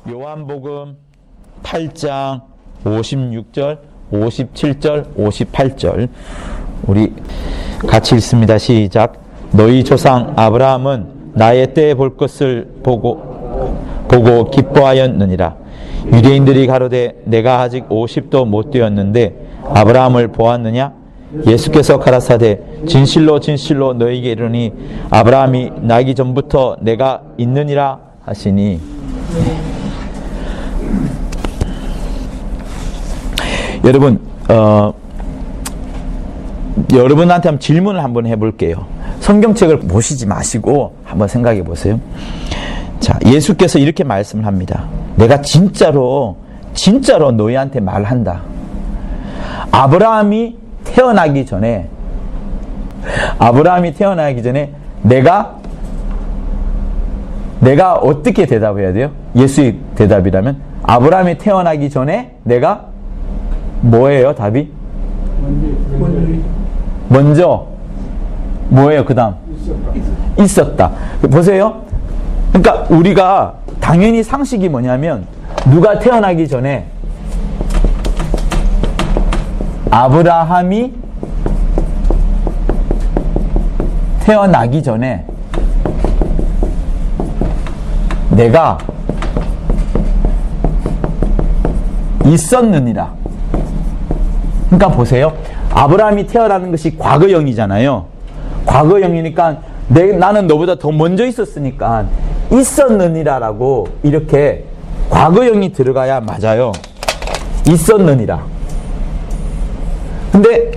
요한복음 8장 56절, 57절, 58절 우리 같이 읽습니다. 시작. 너희 조상 아브라함은 나의 때에 볼 것을 보고 기뻐하였느니라. 유대인들이 가로되 내가 아직 50도 못 되었는데 아브라함을 보았느냐? 예수께서 가라사대 진실로 진실로 너희에게 이르노니 아브라함이 나기 전부터 내가 있느니라 하시니. 여러분, 여러분한테 한번 질문을 한번 해볼게요. 성경책을 보시지 마시고 한번 생각해 보세요. 자, 예수께서 이렇게 말씀을 합니다. 내가 진짜로 너희한테 말한다. 아브라함이 태어나기 전에 내가 어떻게 대답해야 돼요? 예수의 대답이라면 아브라함이 태어나기 전에 내가 뭐예요? 답이? 먼저 뭐예요? 그 다음 있었다. 보세요. 그러니까 우리가 당연히 상식이 뭐냐면 누가 태어나기 전에 아브라함이 태어나기 전에 내가 있었느니라. 그러니까 보세요. 아브라함이 태어나는 것이 과거형이잖아요. 과거형이니까 나는 너보다 더 먼저 있었으니까 있었느니라라고 이렇게 과거형이 들어가야 맞아요. 있었느니라. 근데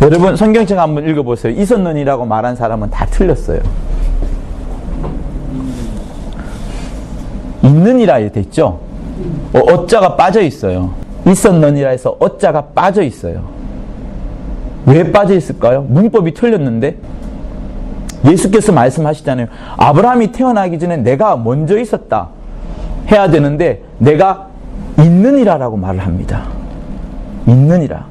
여러분 성경책 한번 읽어보세요. 있었느니라고 말한 사람은 다 틀렸어요. 있느니라 이렇게 됐죠? 어자가 빠져 있어요. 있었느니라 해서 어자가 빠져 있어요. 왜 빠져 있을까요? 문법이 틀렸는데 예수께서 말씀하시잖아요. 아브라함이 태어나기 전에 내가 먼저 있었다 해야 되는데 내가 있느니라라고 말을 합니다. 있느니라.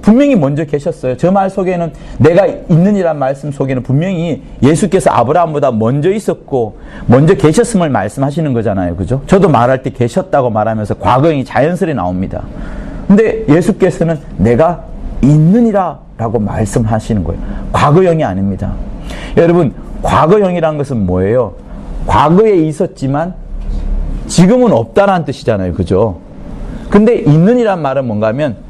분명히 먼저 계셨어요. 저 말 속에는 내가 있느니란 말씀 속에는 분명히 예수께서 아브라함보다 먼저 있었고 먼저 계셨음을 말씀하시는 거잖아요. 그죠? 저도 말할 때 계셨다고 말하면서 과거형이 자연스레 나옵니다. 근데 예수께서는 내가 있느니라 라고 말씀하시는 거예요. 과거형이 아닙니다. 여러분, 과거형이란 것은 뭐예요? 과거에 있었지만 지금은 없다라는 뜻이잖아요. 그죠? 근데 있느니란 말은 뭔가 하면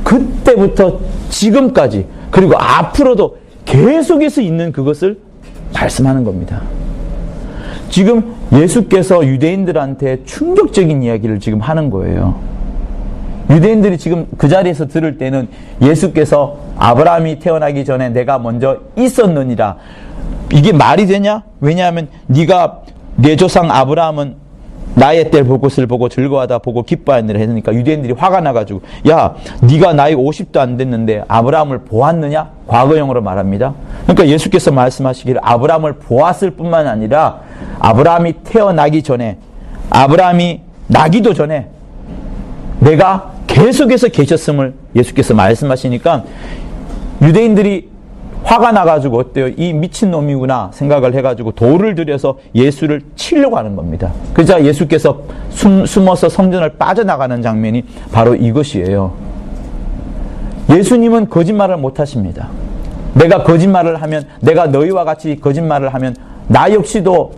그때부터 지금까지 그리고 앞으로도 계속해서 있는 그것을 말씀하는 겁니다. 지금 예수께서 유대인들한테 충격적인 이야기를 지금 하는 거예요. 유대인들이 지금 그 자리에서 들을 때는 예수께서 아브라함이 태어나기 전에 내가 먼저 있었느니라. 이게 말이 되냐? 왜냐하면 네가 내 조상 아브라함은 나의 때를 볼 것을 보고 즐거워하다 보고 기뻐하느라 했으니까 유대인들이 화가 나가지고 야 네가 나이가 50도 안 됐는데 아브라함을 보았느냐? 과거형으로 말합니다. 그러니까 예수께서 말씀하시기를 아브라함을 보았을 뿐만 아니라 아브라함이 태어나기 전에 아브라함이 나기도 전에 내가 계속해서 계셨음을 예수께서 말씀하시니까 유대인들이 화가 나가지고 어때요? 이 미친놈이구나 생각을 해가지고 돌을 들여서 예수를 치려고 하는 겁니다. 그러자 예수께서 숨어서 성전을 빠져나가는 장면이 바로 이것이에요. 예수님은 거짓말을 못하십니다. 내가 거짓말을 하면 내가 너희와 같이 거짓말을 하면 나 역시도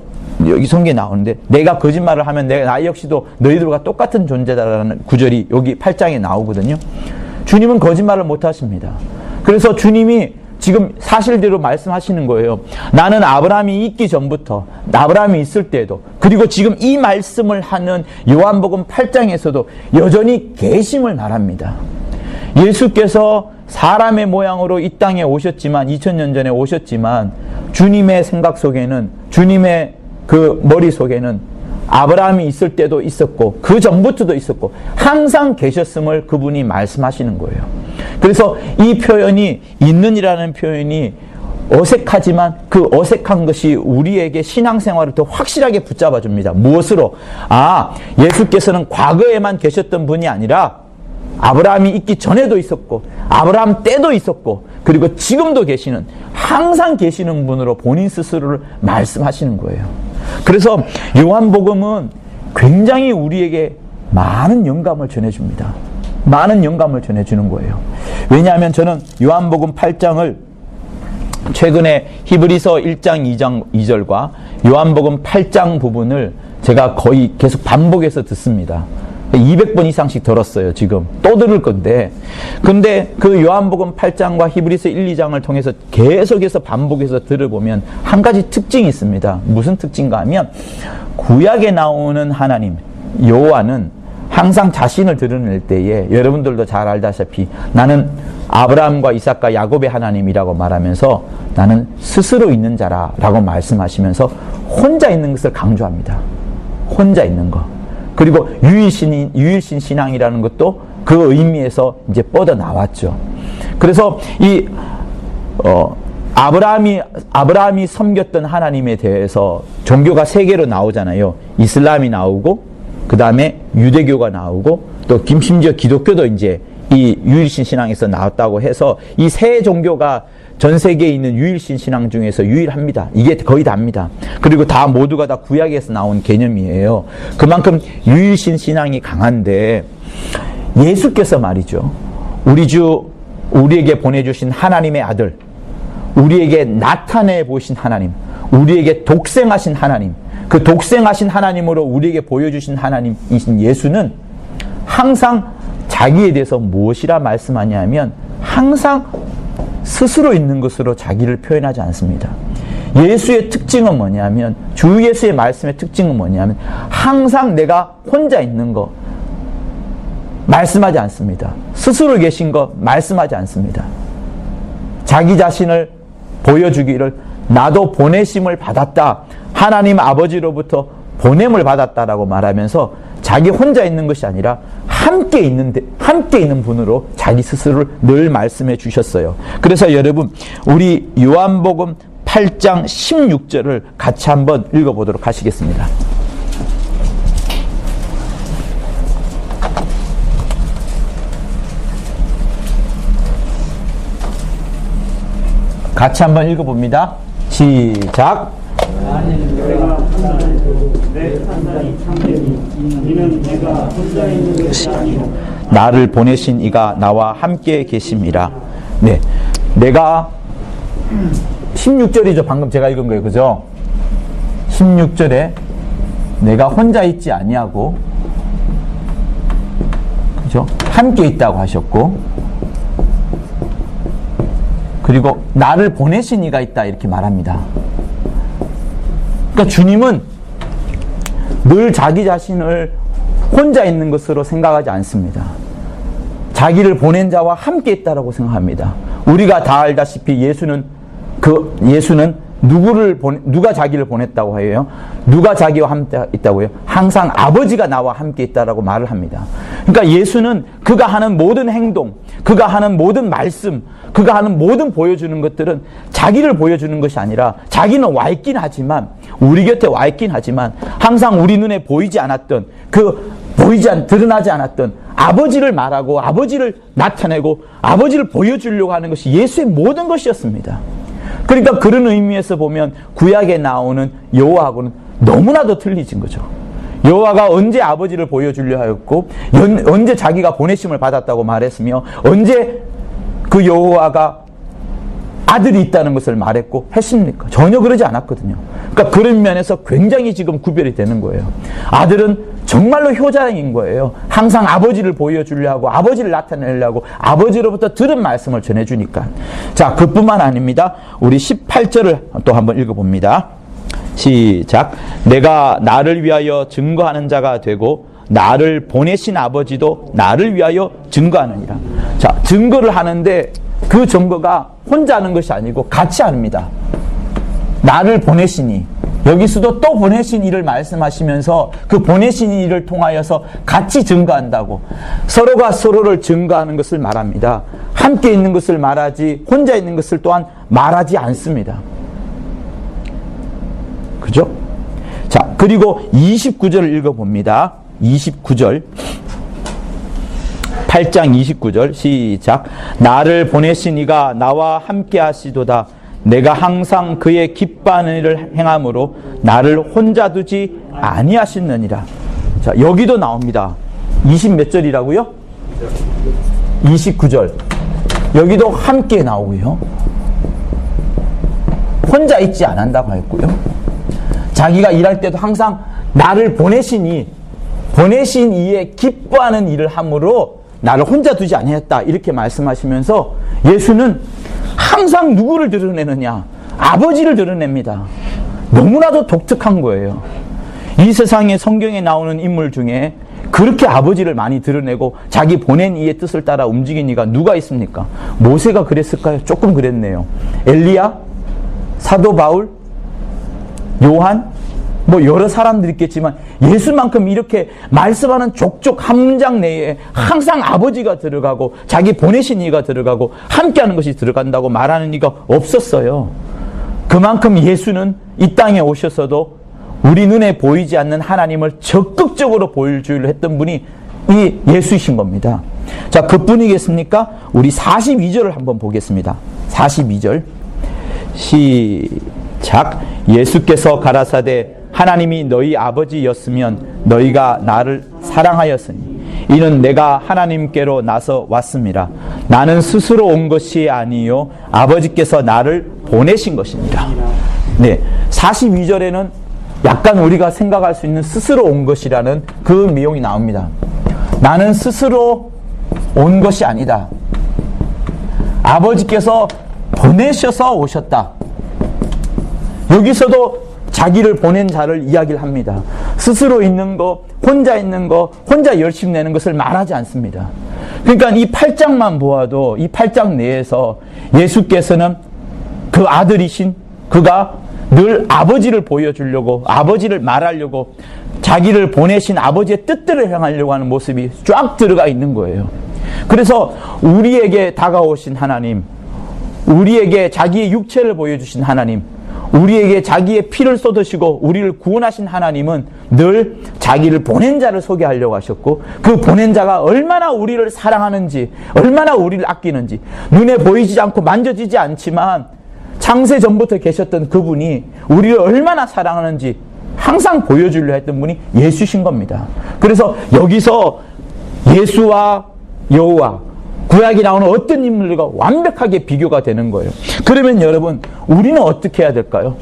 여기 성경에 나오는데 내가 거짓말을 하면 나 역시도 너희들과 똑같은 존재다라는 구절이 여기 8장에 나오거든요. 주님은 거짓말을 못하십니다. 그래서 주님이 지금 사실대로 말씀하시는 거예요. 나는 아브라함이 있기 전부터 아브라함이 있을 때도 그리고 지금 이 말씀을 하는 요한복음 8장에서도 여전히 계심을 말합니다. 예수께서 사람의 모양으로 이 땅에 오셨지만 2000년 전에 오셨지만 주님의 생각 속에는 주님의 그 머리 속에는 아브라함이 있을 때도 있었고 그 전부터도 있었고 항상 계셨음을 그분이 말씀하시는 거예요. 그래서 이 표현이 있는이라는 표현이 어색하지만 그 어색한 것이 우리에게 신앙생활을 더 확실하게 붙잡아 줍니다. 무엇으로? 예수께서는 과거에만 계셨던 분이 아니라 아브라함이 있기 전에도 있었고 아브라함 때도 있었고 그리고 지금도 계시는 항상 계시는 분으로 본인 스스로를 말씀하시는 거예요. 그래서 요한복음은 굉장히 우리에게 많은 영감을 전해줍니다. 많은 영감을 전해주는 거예요. 왜냐하면 저는 요한복음 8장을 최근에 히브리서 1장 2장 2절과 요한복음 8장 부분을 제가 거의 계속 반복해서 듣습니다. 200번 이상씩 들었어요. 지금 또 들을 건데, 근데 그 요한복음 8장과 히브리서 1, 2장을 통해서 계속해서 반복해서 들어보면 한 가지 특징이 있습니다. 무슨 특징가 하면, 구약에 나오는 하나님 여호와는 항상 자신을 드러낼 때에, 여러분들도 잘 알다시피 나는 아브라함과 이삭과 야곱의 하나님이라고 말하면서 나는 스스로 있는 자라 라고 말씀하시면서 혼자 있는 것을 강조합니다. 혼자 있는 것. 그리고 유일신 신앙이라는 것도 그 의미에서 이제 뻗어 나왔죠. 그래서 아브라함이 섬겼던 하나님에 대해서 종교가 세 개로 나오잖아요. 이슬람이 나오고, 그 다음에 유대교가 나오고, 또 심지어 기독교도 이제 이 유일신 신앙에서 나왔다고 해서 이 세 종교가 전 세계에 있는 유일신 신앙 중에서 유일합니다. 이게 거의 다입니다. 그리고 모두가 다 구약에서 나온 개념이에요. 그만큼 유일신 신앙이 강한데, 예수께서 말이죠, 우리에게 보내주신 하나님의 아들, 우리에게 나타내 보신 하나님, 우리에게 독생하신 하나님, 그 독생하신 하나님으로 우리에게 보여주신 하나님이신 예수는 항상 자기에 대해서 무엇이라 말씀하냐면 항상 스스로 있는 것으로 자기를 표현하지 않습니다. 예수의 특징은 뭐냐면, 주 예수의 말씀의 특징은 뭐냐면 항상 내가 혼자 있는 거 말씀하지 않습니다. 스스로 계신 거 말씀하지 않습니다. 자기 자신을 보여주기를 나도 보내심을 받았다, 하나님 아버지로부터 보냄을 받았다라고 말하면서 자기 혼자 있는 것이 아니라 함께 있는 분으로 자기 스스로를 늘 말씀해 주셨어요. 그래서 여러분, 우리 요한복음 8장 16절을 같이 한번 읽어보도록 하시겠습니다. 같이 한번 읽어봅니다. 시작. 나를 보내신 이가 나와 함께 계심이라. 네, 내가 16절이죠. 방금 제가 읽은 거예요. 그죠? 16절에 내가 혼자 있지 아니하고, 그죠? 함께 있다고 하셨고, 그리고 나를 보내신 이가 있다 이렇게 말합니다. 그러니까 주님은 늘 자기 자신을 혼자 있는 것으로 생각하지 않습니다. 자기를 보낸 자와 함께 있다라고 생각합니다. 우리가 다 알다시피 예수는 누가 자기를 보냈다고 해요? 누가 자기와 함께 있다고 해요? 항상 아버지가 나와 함께 있다라고 말을 합니다. 그러니까 예수는 그가 하는 모든 행동, 그가 하는 모든 말씀, 그가 하는 모든 보여주는 것들은 자기를 보여주는 것이 아니라, 자기는 와 있긴 하지만, 우리 곁에 와 있긴 하지만 항상 우리 눈에 보이지 않았던, 드러나지 않았던 아버지를 말하고 아버지를 나타내고 아버지를 보여주려고 하는 것이 예수의 모든 것이었습니다. 그러니까 그런 의미에서 보면 구약에 나오는 여호와하고는 너무나도 틀리진 거죠. 여호와가 언제 아버지를 보여주려 하였고, 언제 자기가 보내심을 받았다고 말했으며, 언제 그 여호와가 아들이 있다는 것을 말했고 했습니까? 전혀 그러지 않았거든요. 그러니까 그런 면에서 굉장히 지금 구별이 되는 거예요. 아들은 정말로 효자인 거예요. 항상 아버지를 보여주려 하고 아버지를 나타내려고 아버지로부터 들은 말씀을 전해주니까. 자, 그뿐만 아닙니다. 우리 18절을 또 한번 읽어봅니다. 시작. 내가 나를 위하여 증거하는 자가 되고 나를 보내신 아버지도 나를 위하여 증거하느니라. 자, 증거를 하는데 그 증거가 혼자 하는 것이 아니고 같이 합니다. 나를 보내시니, 여기서도 또 보내신 이를 말씀하시면서 그 보내신 이를 통하여서 같이 증거한다고, 서로가 서로를 증거하는 것을 말합니다. 함께 있는 것을 말하지 혼자 있는 것을 또한 말하지 않습니다. 그죠? 자, 그리고 29절을 읽어봅니다. 29절, 8장 29절 시작. 나를 보내신 이가 나와 함께 하시도다. 내가 항상 그의 기뻐하는 일을 행함으로 나를 혼자 두지 아니하시느니라. 자, 여기도 나옵니다. 20 몇 절이라고요? 29절. 여기도 함께 나오고요. 혼자 있지 않는다고 했고요. 자기가 일할 때도 항상 나를 보내신 이에 기뻐하는 일을 함으로 나를 혼자 두지 아니했다, 이렇게 말씀하시면서 예수는 항상 누구를 드러내느냐? 아버지를 드러냅니다. 너무나도 독특한 거예요. 이 세상에 성경에 나오는 인물 중에 그렇게 아버지를 많이 드러내고 자기 보낸 이의 뜻을 따라 움직인 이가 누가 있습니까? 모세가 그랬을까요? 조금 그랬네요. 엘리야? 사도 바울? 요한? 뭐 여러 사람들이 있겠지만 예수만큼 이렇게 말씀하는 족족 한 문장 내에 항상 아버지가 들어가고 자기 보내신 이가 들어가고 함께하는 것이 들어간다고 말하는 이가 없었어요. 그만큼 예수는 이 땅에 오셔서도 우리 눈에 보이지 않는 하나님을 적극적으로 보여주려 했던 분이 이 예수이신 겁니다. 자, 그뿐이겠습니까? 우리 42절을 한번 보겠습니다. 42절 시작. 예수께서 가라사대 하나님이 너희 아버지였으면 너희가 나를 사랑하였으니 이는 내가 하나님께로 나서 왔습니다. 나는 스스로 온 것이 아니요 아버지께서 나를 보내신 것입니다. 네, 42절에는 약간 우리가 생각할 수 있는 스스로 온 것이라는 그 내용이 나옵니다. 나는 스스로 온 것이 아니다. 아버지께서 보내셔서 오셨다. 여기서도 자기를 보낸 자를 이야기를 합니다. 스스로 있는 거, 혼자 열심히 내는 것을 말하지 않습니다. 그러니까 이 8장만 보아도 이 8장 내에서 예수께서는 그 아들이신 그가 늘 아버지를 보여주려고, 아버지를 말하려고, 자기를 보내신 아버지의 뜻대로 행하려고 하는 모습이 쫙 들어가 있는 거예요. 그래서 우리에게 다가오신 하나님, 우리에게 자기의 육체를 보여주신 하나님, 우리에게 자기의 피를 쏟으시고 우리를 구원하신 하나님은 늘 자기를 보낸 자를 소개하려고 하셨고, 그 보낸 자가 얼마나 우리를 사랑하는지, 얼마나 우리를 아끼는지, 눈에 보이지 않고 만져지지 않지만 창세 전부터 계셨던 그분이 우리를 얼마나 사랑하는지 항상 보여주려 했던 분이 예수신 겁니다. 그래서 여기서 예수와 여호와, 구약이 나오는 어떤 인물들과 완벽하게 비교가 되는 거예요. 그러면 여러분, 우리는 어떻게 해야 될까요?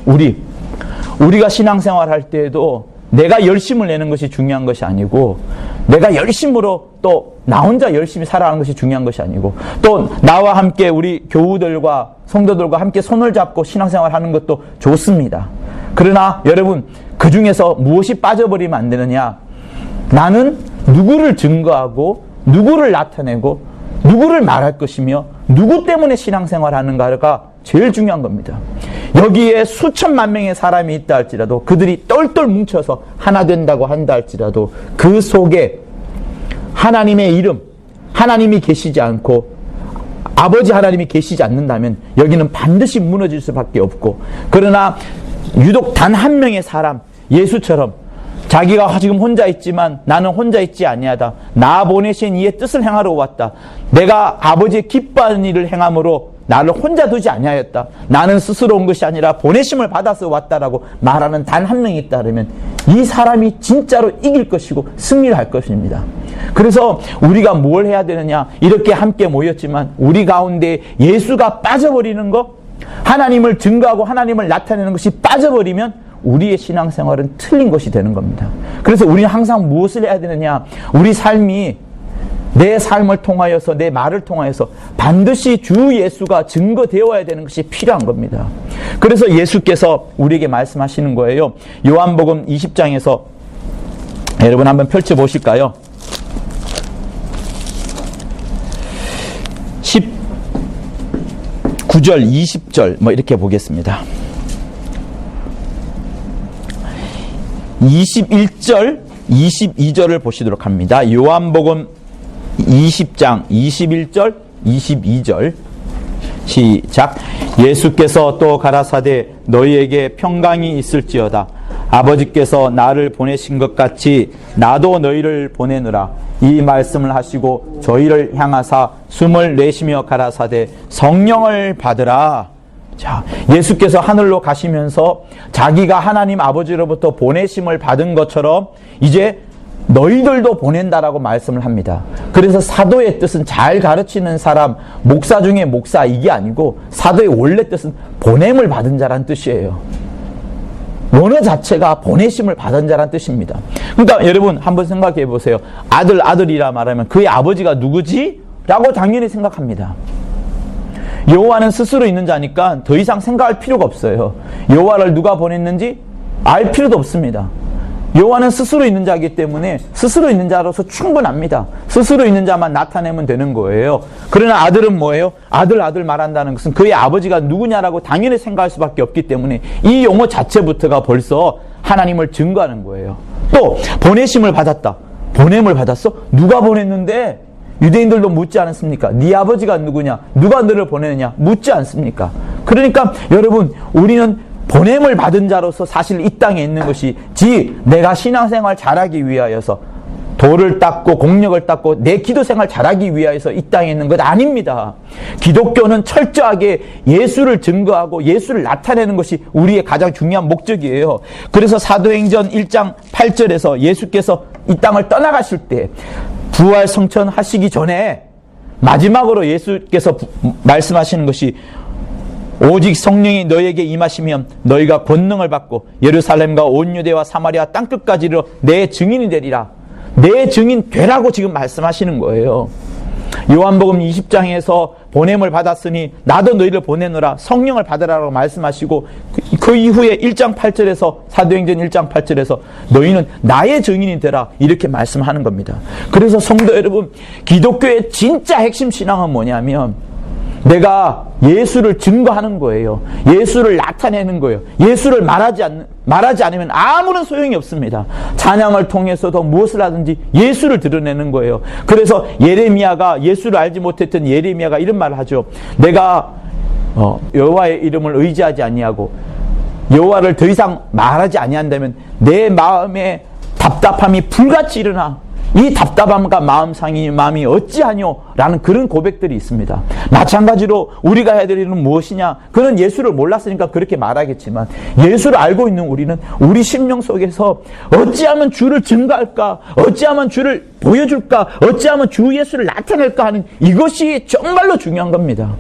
우리가 신앙생활 할 때에도 내가 열심을 내는 것이 중요한 것이 아니고, 내가 열심으로 또 나 혼자 열심히 살아가는 것이 중요한 것이 아니고, 또 나와 함께 우리 교우들과 성도들과 함께 손을 잡고 신앙생활 하는 것도 좋습니다. 그러나 여러분, 그 중에서 무엇이 빠져버리면 안 되느냐? 나는 누구를 증거하고 누구를 나타내고 누구를 말할 것이며 누구 때문에 신앙생활 하는가가 제일 중요한 겁니다. 여기에 수천만 명의 사람이 있다 할지라도, 그들이 똘똘 뭉쳐서 하나 된다고 한다 할지라도 그 속에 하나님의 이름, 하나님이 계시지 않고 아버지 하나님이 계시지 않는다면 여기는 반드시 무너질 수밖에 없고, 그러나 유독 단 한 명의 사람, 예수처럼 자기가 지금 혼자 있지만 나는 혼자 있지 아니하다. 나 보내신 이의 뜻을 행하러 왔다. 내가 아버지의 기뻐하는 일을 행함으로 나를 혼자 두지 아니하였다. 나는 스스로 온 것이 아니라 보내심을 받아서 왔다라고 말하는 단 한 명이 있다 그러면 이 사람이 진짜로 이길 것이고 승리를 할 것입니다. 그래서 우리가 뭘 해야 되느냐? 이렇게 함께 모였지만 우리 가운데 예수가 빠져버리는 것, 하나님을 증거하고 하나님을 나타내는 것이 빠져버리면 우리의 신앙생활은 틀린 것이 되는 겁니다. 그래서 우리는 항상 무엇을 해야 되느냐? 우리 삶이 내 삶을 통하여서, 내 말을 통하여서 반드시 주 예수가 증거되어야 되는 것이 필요한 겁니다. 그래서 예수께서 우리에게 말씀하시는 거예요. 요한복음 20장에서 여러분 한번 펼쳐보실까요? 19절, 20절 뭐 이렇게 보겠습니다. 21절, 22절을 보시도록 합니다. 요한복음 20장 21절, 22절 시작. 예수께서 또 가라사대 너희에게 평강이 있을지어다. 아버지께서 나를 보내신 것 같이 나도 너희를 보내느라. 이 말씀을 하시고 저희를 향하사 숨을 내쉬며 가라사대 성령을 받으라. 자, 예수께서 하늘로 가시면서 자기가 하나님 아버지로부터 보내심을 받은 것처럼 이제 너희들도 보낸다라고 말씀을 합니다. 그래서 사도의 뜻은 잘 가르치는 사람, 목사 중에 목사 이게 아니고 사도의 원래 뜻은 보냄을 받은 자란 뜻이에요. 원어 자체가 보내심을 받은 자란 뜻입니다. 그러니까 여러분 한번 생각해 보세요. 아들이라 말하면 그의 아버지가 누구지? 라고 당연히 생각합니다. 여호와는 스스로 있는 자니까 더 이상 생각할 필요가 없어요. 여호와를 누가 보냈는지 알 필요도 없습니다. 여호와는 스스로 있는 자이기 때문에 스스로 있는 자로서 충분합니다. 스스로 있는 자만 나타내면 되는 거예요. 그러나 아들은 뭐예요? 아들 말한다는 것은 그의 아버지가 누구냐라고 당연히 생각할 수밖에 없기 때문에 이 용어 자체부터가 벌써 하나님을 증거하는 거예요. 또 보내심을 받았다. 보냄을 받았어? 누가 보냈는데? 유대인들도 묻지 않았습니까? 네 아버지가 누구냐? 누가 너를 보내느냐? 묻지 않습니까? 그러니까 여러분 우리는 보냄을 받은 자로서 사실 이 땅에 있는 것이 내가 신앙생활 잘하기 위하여서 도를 닦고 공력을 닦고 내 기도생활 잘하기 위하여서 이 땅에 있는 것 아닙니다. 기독교는 철저하게 예수를 증거하고 예수를 나타내는 것이 우리의 가장 중요한 목적이에요. 그래서 사도행전 1장 8절에서 예수께서 이 땅을 떠나가실 때 부활 성천하시기 전에 마지막으로 예수께서 말씀하시는 것이 오직 성령이 너희에게 임하시면 너희가 권능을 받고 예루살렘과 온 유대와 사마리아 땅끝까지 이르러 내 증인이 되리라. 내 증인 되라고 지금 말씀하시는 거예요. 요한복음 20장에서 보냄을 받았으니 나도 너희를 보내노라 성령을 받으라고 말씀하시고 그 이후에 1장 8절에서 사도행전 1장 8절에서 너희는 나의 증인이 되라 이렇게 말씀하는 겁니다. 그래서 성도 여러분 기독교의 진짜 핵심 신앙은 뭐냐면 내가 예수를 증거하는 거예요. 예수를 나타내는 거예요. 예수를 말하지 않으면 아무런 소용이 없습니다. 찬양을 통해서도 무엇을 하든지 예수를 드러내는 거예요. 그래서 예레미야가 예수를 알지 못했던 예레미야가 이런 말을 하죠. 내가 여호와의 이름을 의지하지 아니하고 여호와를 더 이상 말하지 아니한다면 내 마음에 답답함이 불같이 일어나 이 답답함과 마음이 어찌하뇨? 라는 그런 고백들이 있습니다. 마찬가지로 우리가 해야 될 일은 무엇이냐? 그는 예수를 몰랐으니까 그렇게 말하겠지만 예수를 알고 있는 우리는 우리 심령 속에서 어찌하면 주를 증거할까? 어찌하면 주를 보여줄까? 어찌하면 주 예수를 나타낼까 하는 이것이 정말로 중요한 겁니다.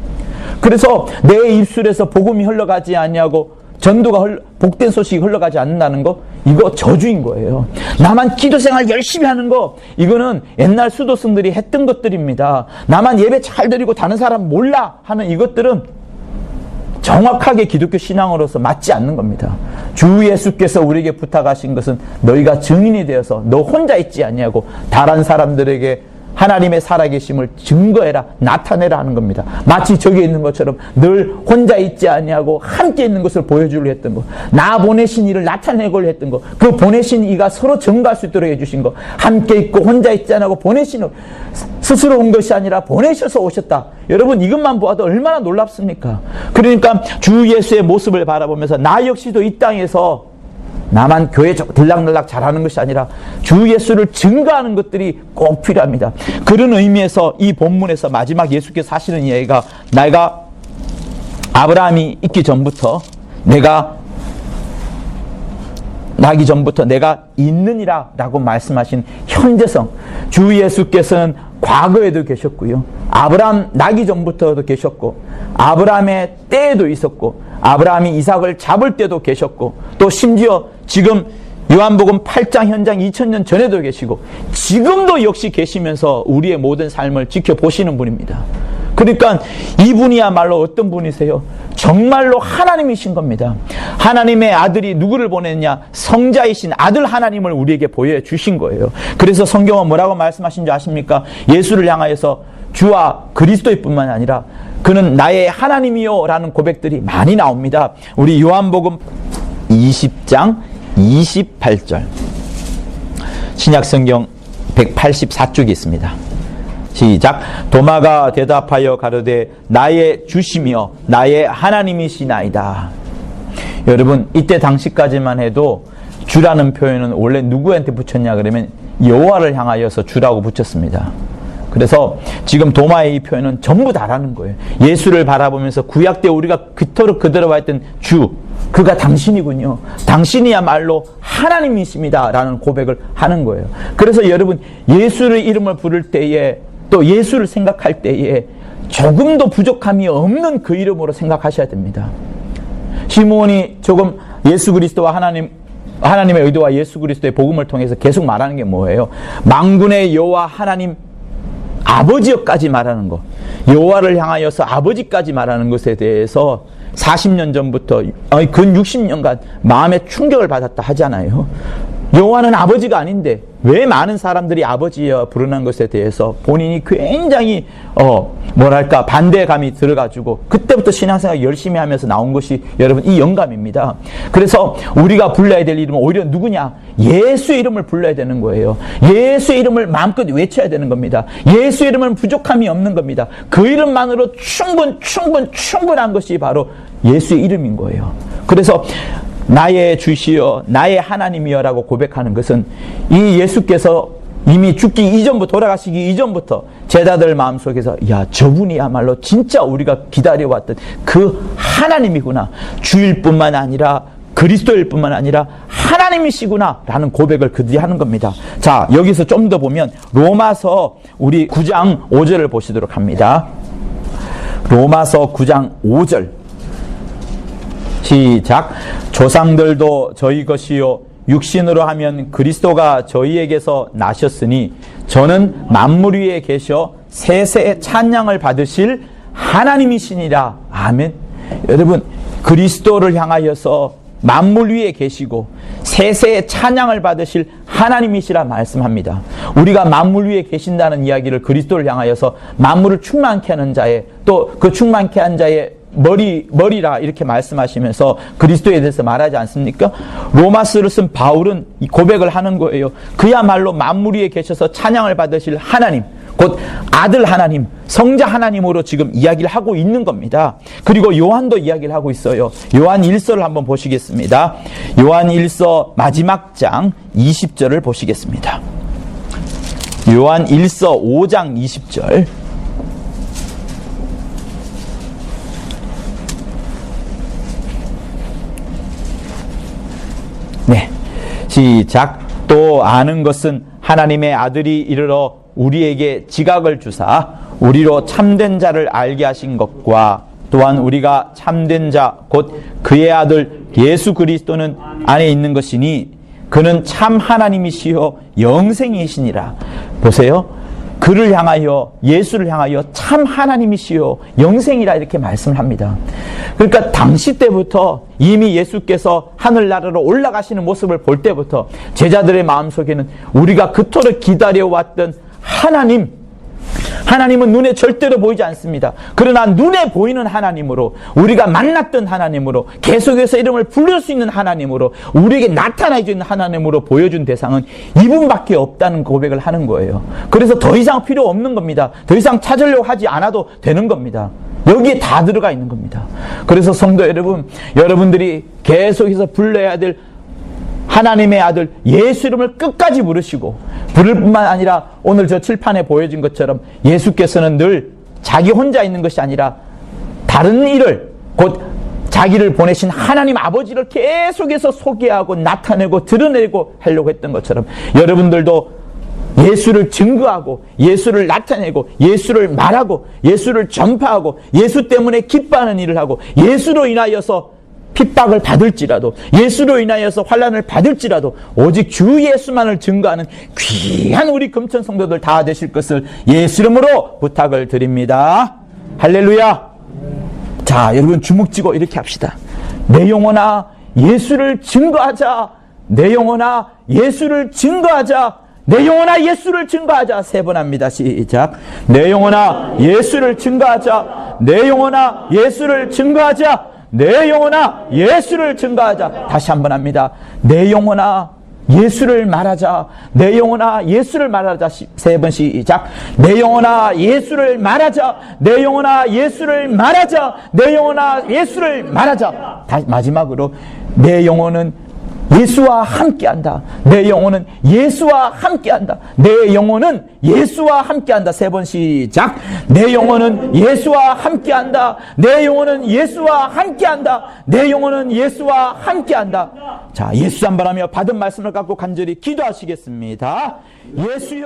그래서 내 입술에서 복음이 흘러가지 아니하고 전도가 복된 소식이 흘러가지 않는다는 거 이거 저주인 거예요. 나만 기도생활 열심히 하는 거 이거는 옛날 수도승들이 했던 것들입니다. 나만 예배 잘 드리고 다른 사람 몰라 하는 이것들은 정확하게 기독교 신앙으로서 맞지 않는 겁니다. 주 예수께서 우리에게 부탁하신 것은 너희가 증인이 되어서 너 혼자 있지 않냐고 다른 사람들에게 하나님의 살아계심을 증거해라, 나타내라 하는 겁니다. 마치 저기 있는 것처럼 늘 혼자 있지 아니하고 함께 있는 것을 보여주려 했던 거, 나 보내신 이를 나타내고자 했던 거, 그 보내신 이가 서로 증거할 수 있도록 해주신 거, 함께 있고 혼자 있지 않고 보내신 스스로 온 것이 아니라 보내셔서 오셨다. 여러분 이것만 보아도 얼마나 놀랍습니까? 그러니까 주 예수의 모습을 바라보면서 나 역시도 이 땅에서 나만 교회 들락날락 잘하는 것이 아니라 주 예수를 증거하는 것들이 꼭 필요합니다. 그런 의미에서 이 본문에서 마지막 예수께서 하시는 이야기가 내가 아브라함이 있기 전부터 나기 전부터 내가 있느니라 라고 말씀하신 현재성, 주 예수께서는 과거에도 계셨고요, 아브라함 나기 전부터도 계셨고 아브라함의 때에도 있었고 아브라함이 이삭을 잡을 때도 계셨고 또 심지어 지금 요한복음 8장 현장 2000년 전에도 계시고 지금도 역시 계시면서 우리의 모든 삶을 지켜보시는 분입니다. 그러니까 이분이야말로 어떤 분이세요? 정말로 하나님이신 겁니다. 하나님의 아들이 누구를 보냈냐? 성자이신 아들 하나님을 우리에게 보여주신 거예요. 그래서 성경은 뭐라고 말씀하신 줄 아십니까? 예수를 향하여서 주와 그리스도일 뿐만 아니라 그는 나의 하나님이요 라는 고백들이 많이 나옵니다. 우리 요한복음 20장 28절 신약성경 184쪽이 있습니다. 시작. 도마가 대답하여 가로되 나의 주시며 나의 하나님이시나이다. 여러분 이때 당시까지만 해도 주라는 표현은 원래 누구한테 붙였냐 그러면 여호와를 향하여서 주라고 붙였습니다. 그래서 지금 도마의 이 표현은 전부 다라는 거예요. 예수를 바라보면서 구약 때 우리가 그토록 그대로 했던 주, 그가 당신이군요. 당신이야말로 하나님이십니다 라는 고백을 하는 거예요. 그래서 여러분, 예수의 이름을 부를 때에, 또 예수를 생각할 때에 조금도 부족함이 없는 그 이름으로 생각하셔야 됩니다. 시므온이 조금 예수 그리스도와 하나님의 의도와 예수 그리스도의 복음을 통해서 계속 말하는 게 뭐예요? 만군의 여호와 하나님 아버지여까지 말하는 것, 여호와를 향하여서 아버지까지 말하는 것에 대해서 40년 전부터 근 60년간 마음의 충격을 받았다 하잖아요. 여호와는 아버지가 아닌데 왜 많은 사람들이 아버지여 부르는 것에 대해서 본인이 굉장히 반대감이 들어가지고 그때부터 신앙생활 열심히 하면서 나온 것이 여러분 이 영감입니다. 그래서 우리가 불러야 될 이름은 오히려 누구냐? 예수의 이름을 불러야 되는 거예요. 예수의 이름을 마음껏 외쳐야 되는 겁니다. 예수의 이름은 부족함이 없는 겁니다. 그 이름만으로 충분한 것이 바로 예수의 이름인 거예요. 그래서 나의 주시여 나의 하나님이여라고 고백하는 것은 이 예수께서 이미 죽기 이전부터, 돌아가시기 이전부터 제자들 마음속에서 야, 저분이야말로 진짜 우리가 기다려왔던 그 하나님이구나, 주일 뿐만 아니라 그리스도일 뿐만 아니라 하나님이시구나 라는 고백을 그들이 하는 겁니다. 자, 여기서 좀 더 보면 로마서 우리 9장 5절을 보시도록 합니다. 로마서 9장 5절 시작. 조상들도 저희 것이요 육신으로 하면 그리스도가 저희에게서 나셨으니 저는 만물 위에 계셔 세세의 찬양을 받으실 하나님이시니라. 아멘. 여러분, 그리스도를 향하여서 만물 위에 계시고 세세의 찬양을 받으실 하나님이시라 말씀합니다. 우리가 만물 위에 계신다는 이야기를 그리스도를 향하여서 만물을 충만케 하는 자의, 또 그 충만케 한 자의 머리라 이렇게 말씀하시면서 그리스도에 대해서 말하지 않습니까? 로마서를 쓴 바울은 이 고백을 하는 거예요. 그야말로 만물 위에 계셔서 찬양을 받으실 하나님, 곧 아들 하나님, 성자 하나님으로 지금 이야기를 하고 있는 겁니다. 그리고 요한도 이야기를 하고 있어요. 요한 1서를 한번 보시겠습니다. 요한 1서 마지막 장 20절을 보시겠습니다. 요한 1서 5장 20절. 네, 시작. 또 아는 것은 하나님의 아들이 이르러 우리에게 지각을 주사 우리로 참된 자를 알게 하신 것과 또한 우리가 참된 자 곧 그의 아들 예수 그리스도는 안에 있는 것이니 그는 참 하나님이시요 영생이시니라. 보세요. 그를 향하여, 예수를 향하여 참 하나님이시요 영생이라 이렇게 말씀을 합니다. 그러니까 당시 때부터 이미 예수께서 하늘나라로 올라가시는 모습을 볼 때부터 제자들의 마음속에는 우리가 그토록 기다려왔던 하나님은 눈에 절대로 보이지 않습니다. 그러나 눈에 보이는 하나님으로, 우리가 만났던 하나님으로, 계속해서 이름을 부를 수 있는 하나님으로, 우리에게 나타나주는 하나님으로 보여준 대상은 이분밖에 없다는 고백을 하는 거예요. 그래서 더 이상 필요 없는 겁니다. 더 이상 찾으려고 하지 않아도 되는 겁니다. 여기에 다 들어가 있는 겁니다. 그래서 성도 여러분, 여러분들이 계속해서 불러야 될 하나님의 아들 예수 이름을 끝까지 부르시고, 부를 뿐만 아니라 오늘 저 칠판에 보여진 것처럼 예수께서는 늘 자기 혼자 있는 것이 아니라 다른 일을, 곧 자기를 보내신 하나님 아버지를 계속해서 소개하고 나타내고 드러내고 하려고 했던 것처럼 여러분들도 예수를 증거하고 예수를 나타내고 예수를 말하고 예수를 전파하고 예수 때문에 기뻐하는 일을 하고, 예수로 인하여서 핍박을 받을지라도, 예수로 인하여서 환난을 받을지라도 오직 주 예수만을 증거하는 귀한 우리 금천 성도들 다 되실 것을 예수 이름으로 부탁을 드립니다. 할렐루야. 자, 여러분 주먹 쥐고 이렇게 합시다. 내 영혼아 예수를 증거하자. 내 영혼아 예수를 증거하자. 내 영혼아 예수를 증거하자. 3번 합니다. 시작. 내 영혼아 예수를 증거하자. 내 영혼아 예수를 증거하자. 내 영혼아 예수를 증거하자. 다시 한번 합니다. 내 영혼아 예수를 말하자. 내 영혼아 예수를 말하자. 3번 시작. 내 영혼아 예수를 말하자. 내 영혼아 예수를 말하자. 내 영혼아 예수를 말하자. 다시 마지막으로 내 영혼은 예수와 함께한다. 내 영혼은 예수와 함께한다. 내 영혼은 예수와 함께한다. 3번 시작. 내 영혼은 예수와 함께한다. 내 영혼은 예수와 함께한다. 내 영혼은 예수와 함께한다. 자, 예수 한번 하며 받은 말씀을 갖고 간절히 기도하시겠습니다. 예수여